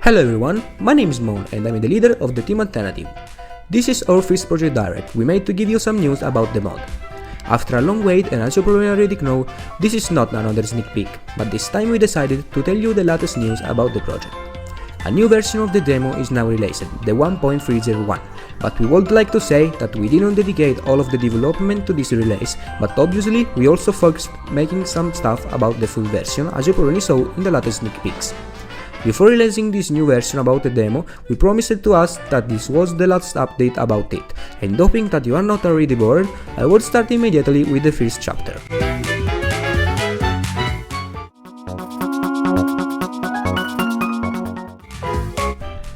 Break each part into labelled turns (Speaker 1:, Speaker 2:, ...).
Speaker 1: Hello everyone, my name is Mone and I'm the leader of the team Alternative. This is our first project direct we made to give you some news about the mod. After a long wait, and as you probably already know, this is not another sneak peek, but this time we decided to tell you the latest news about the project. A new version of the demo is now released, the 1.301, but we would like to say that we didn't dedicate all of the development to this release, but obviously we also focused making some stuff about the full version, as you probably saw in the latest sneak peeks. Before releasing this new version about the demo, we promised to us that this was the last update about it, and hoping that you are not already bored, I will start immediately with the first chapter.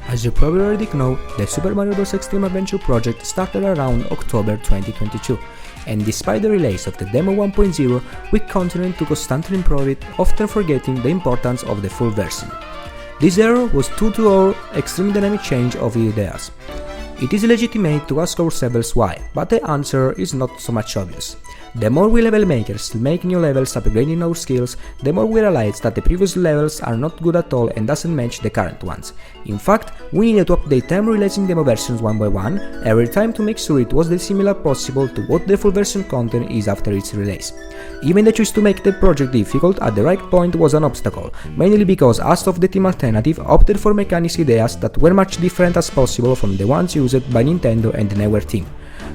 Speaker 1: As you probably already know, the Super Mario Bros. Extreme Adventure project started around October 2022, and despite the release of the demo 1.0, we continued to constantly improve it, often forgetting the importance of the full version. This error was due to our extreme dynamic change of ideas. It is legitimate to ask ourselves why, but the answer is not so much obvious. The more we level makers make new levels upgrading our skills, the more we realize that the previous levels are not good at all and doesn't match the current ones. In fact, we needed to update them releasing demo versions one by one every time to make sure it was as similar possible to what the full version content is after its release. Even the choice to make the project difficult at the right point was an obstacle, mainly because us of the team Alternative opted for mechanics ideas that were much different as possible from the ones used by Nintendo and the newer team.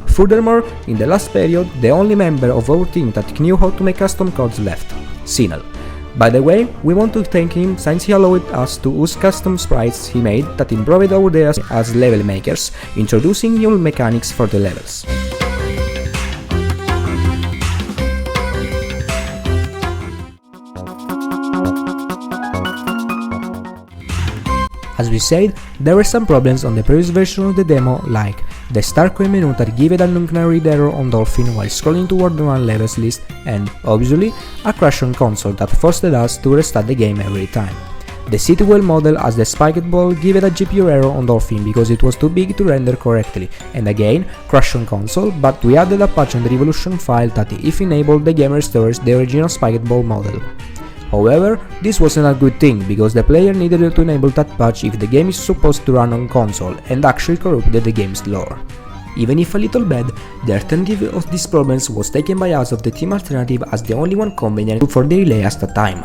Speaker 1: Furthermore, in the last period, the only member of our team that knew how to make custom codes left, Sinal. By the way, we want to thank him since he allowed us to use custom sprites he made that improved our ideas as level makers, introducing new mechanics for the levels. As we said, there were some problems on the previous version of the demo, like the start queue menu that gave an ungenerated error on Dolphin while scrolling toward the one levels list, and, obviously, a crash on console that forced us to restart the game every time. The City Well model as the spiked ball gave a GPU error on Dolphin because it was too big to render correctly, and again, crash on console, but we added a patch on the Revolution file that if enabled the game restores the original spiked ball model. However, this wasn't a good thing, because the player needed to enable that patch if the game is supposed to run on console, and actually corrupted the game's lore. Even if a little bad, the alternative of these problems was taken by us of the team Alternative as the only one convenient for the relay at the time.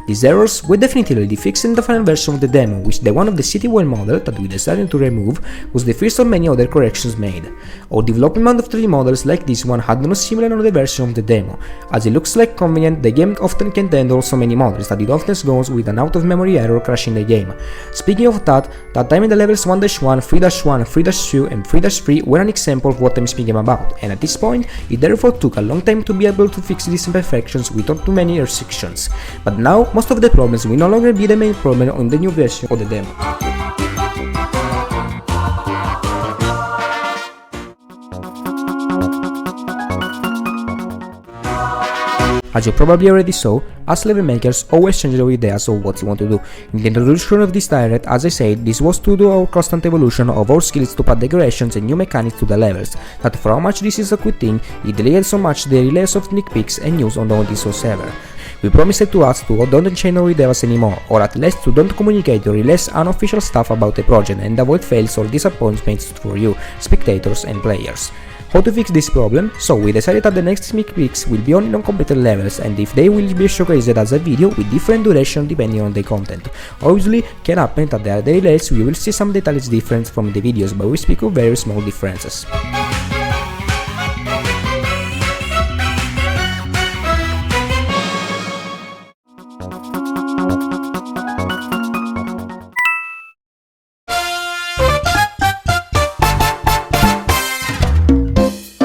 Speaker 1: These errors were definitely fixed in the final version of the demo, which the one of the City Well model that we decided to remove was the first of many other corrections made. Our development of 3D models like this one had no similar on the version of the demo. As it looks like convenient, the game often can handle so many models that it often goes with an out-of-memory error crashing the game. Speaking of that time in the levels 1-1, 3-1, 3-2 and 3-3 were an example of what I'm speaking about, and at this point, it therefore took a long time to be able to fix these imperfections without too many restrictions. But now, most of the problems will no longer be the main problem on the new version of the demo. As you probably already saw, us level makers always change our ideas of what we want to do. In the introduction of this direct, as I said, this was to do our constant evolution of our skills to add decorations and new mechanics to the levels, that for how much this is a good thing, it delayed so much the release of sneak peeks and news on all this whatsoever. We promised to us to don't change our ideas anymore, or at least to don't communicate or release unofficial stuff about the project and avoid fails or disappointments for you, spectators and players. How to fix this problem? So we decided that the next sneak peeks will be only on completed levels, and if they will be showcased as a video with different duration depending on the content. Obviously, can happen that at the release we will see some details different from the videos, but we speak of very small differences.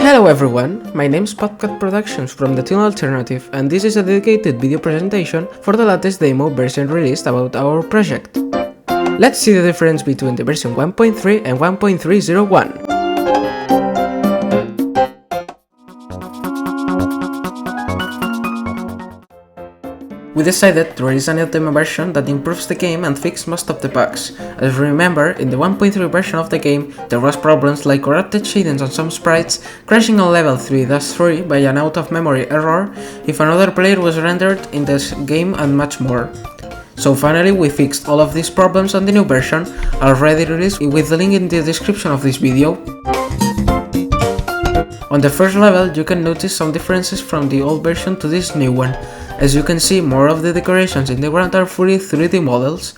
Speaker 2: Hello everyone, my name is Podcast Productions from the team Alternative, and this is a dedicated video presentation for the latest demo version released about our project. Let's see the difference between the version 1.3 and 1.301. We decided to release a new demo version that improves the game and fixes most of the bugs. As you remember, in the 1.3 version of the game, there was problems like corrupted shadings on some sprites, crashing on level 3-3 by an out-of-memory error if another player was rendered in this game, and much more. So finally we fixed all of these problems on the new version, already released, with the link in the description of this video. On the first level you can notice some differences from the old version to this new one. As you can see, more of the decorations in the ground are fully 3D models.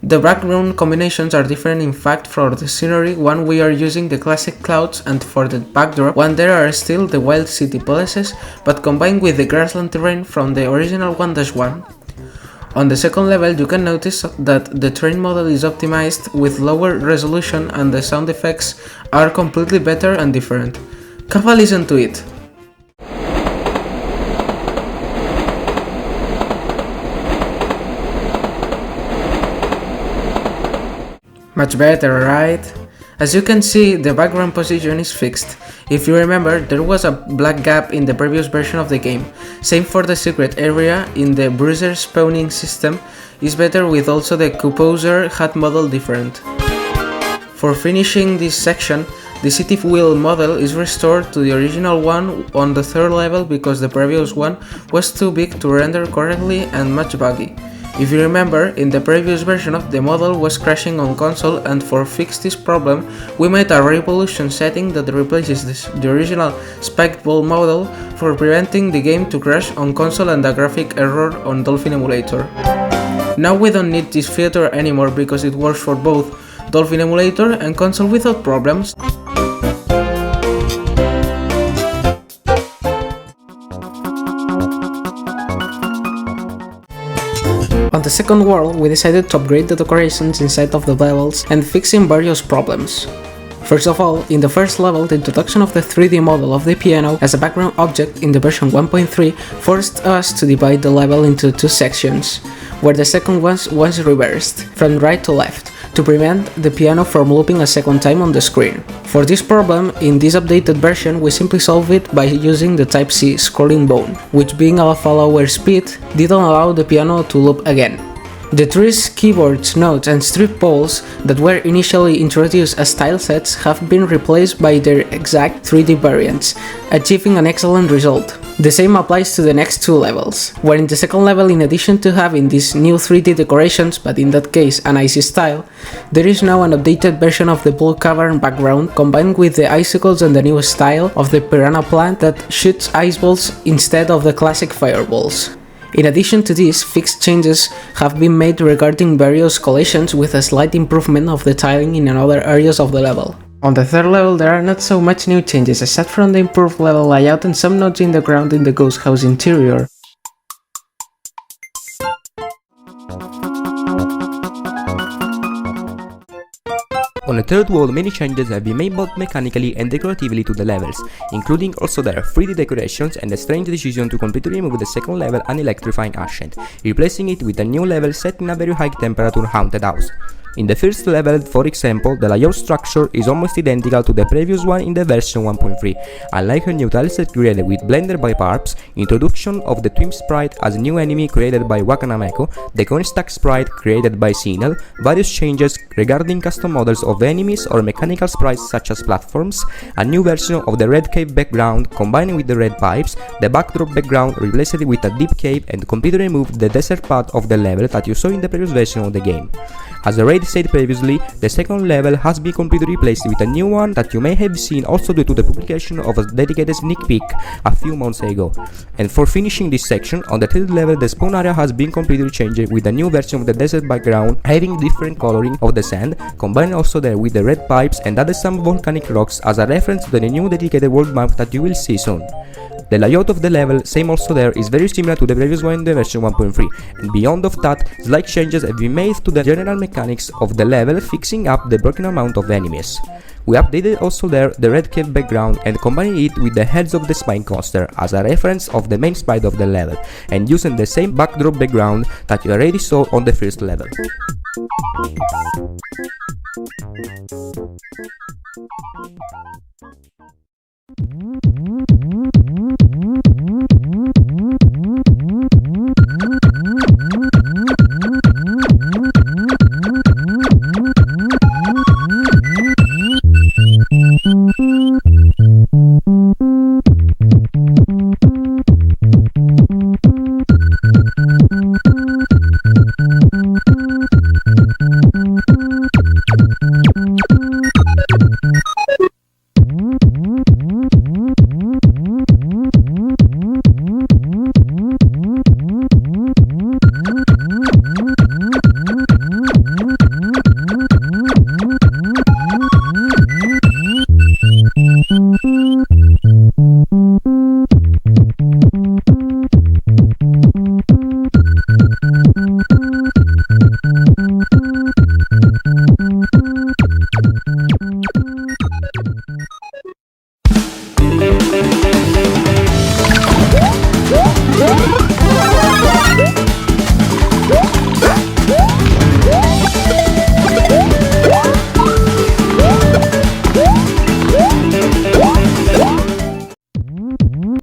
Speaker 2: The background combinations are different. In fact, for the scenery one we are using the classic clouds, and for the backdrop one there are still the wild city palaces, but combined with the grassland terrain from the original 1-1. On the second level you can notice that the terrain model is optimized with lower resolution and the sound effects are completely better and different. Have a listen to it. Much better, right? As you can see, the background position is fixed. If you remember, there was a black gap in the previous version of the game. Same for the secret area in the bruiser spawning system is better, with also the composer HUD model different. For finishing this section, the city wheel model is restored to the original one on the third level because the previous one was too big to render correctly and much buggy. If you remember, in the previous version of the model was crashing on console, and for fix this problem we made a revolution setting that replaces the original spiked ball model for preventing the game to crash on console and a graphic error on Dolphin emulator. Now we don't need this filter anymore because it works for both Dolphin emulator and console without problems. On the second world, we decided to upgrade the decorations inside of the levels and fixing various problems. First of all, in the first level, the introduction of the 3D model of the piano as a background object in the version 1.3 forced us to divide the level into two sections, where the second one was reversed, from right to left, to prevent the piano from looping a second time on the screen. For this problem, in this updated version we simply solve it by using the Type-C scrolling bone, which being of a lower speed, didn't allow the piano to loop again. The trees, keyboards, notes and strip poles that were initially introduced as tile sets have been replaced by their exact 3D variants, achieving an excellent result. The same applies to the next two levels, where in the second level, in addition to having these new 3D decorations, but in that case an icy style, there is now an updated version of the blue cavern background combined with the icicles and the new style of the piranha plant that shoots ice balls instead of the classic fireballs. In addition to this, fixed changes have been made regarding various collisions, with a slight improvement of the tiling in other areas of the level. On the third level there are not so much new changes aside from the improved level layout and some nodes in the ground in the ghost house interior.
Speaker 1: On the third world, many changes have been made both mechanically and decoratively to the levels, including also their 3D decorations and the strange decision to completely remove the second level unelectrifying Ascent, replacing it with a new level set in a very high temperature haunted house. In the first level, for example, the layout structure is almost identical to the previous one in the version 1.3, unlike a new tileset created with Blender by Parps, introduction of the Twin Sprite as a new enemy created by Wakanameko, the Coin Stack Sprite created by Sinel, various changes regarding custom models of enemies or mechanical sprites such as platforms, a new version of the red cave background combining with the red pipes, the backdrop background replaced with a deep cave and completely removed the desert part of the level that you saw in the previous version of the game. As already said previously, the second level has been completely replaced with a new one that you may have seen also due to the publication of a dedicated sneak peek a few months ago. And for finishing this section, on the third level the spawn area has been completely changed with a new version of the desert background having different coloring of the sand, combined also there with the red pipes and added some volcanic rocks as a reference to the new dedicated world map that you will see soon. The layout of the level, same also there, is very similar to the previous one in the version 1.3, and beyond of that, slight changes have been made to the general mechanics of the level, fixing up the broken amount of enemies. We updated also there the red cave background and combined it with the heads of the spine coaster as a reference of the main sprite of the level, and using the same backdrop background that you already saw on the first level.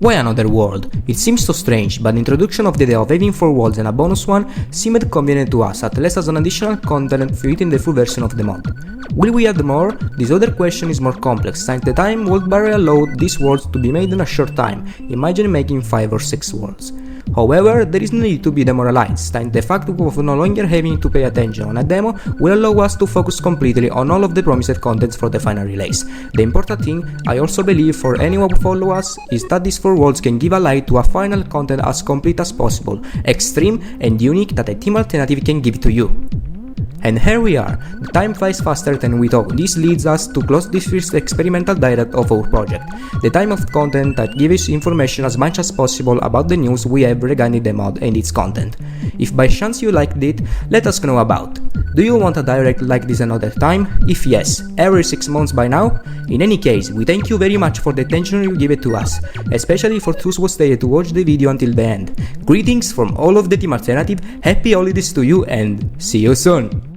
Speaker 1: Why another world? It seems so strange, but the introduction of the idea of having 4 worlds and a bonus one seemed convenient to us, at least as an additional content fit in the full version of the mod. Will we add more? This other question is more complex, since the time world barrier allowed these worlds to be made in a short time, imagine making 5 or 6 worlds. However, there is no need to be demoralized, since the fact of no longer having to pay attention on a demo will allow us to focus completely on all of the promised contents for the final release. The important thing, I also believe for anyone who follow us, is that these 4 worlds can give a light to a final content as complete as possible, extreme and unique that a team alternative can give to you. And here we are, the time flies faster than we thought. This leads us to close this first experimental direct of our project, the time of content that gives information as much as possible about the news we have regarding the mod and its content. If by chance you liked it, let us know about. Do you want a direct like this another time? If yes, every 6 months by now? In any case, we thank you very much for the attention you give it to us, especially for those who stayed to watch the video until the end. Greetings from all of the Team Alternative, happy holidays to you and see you soon!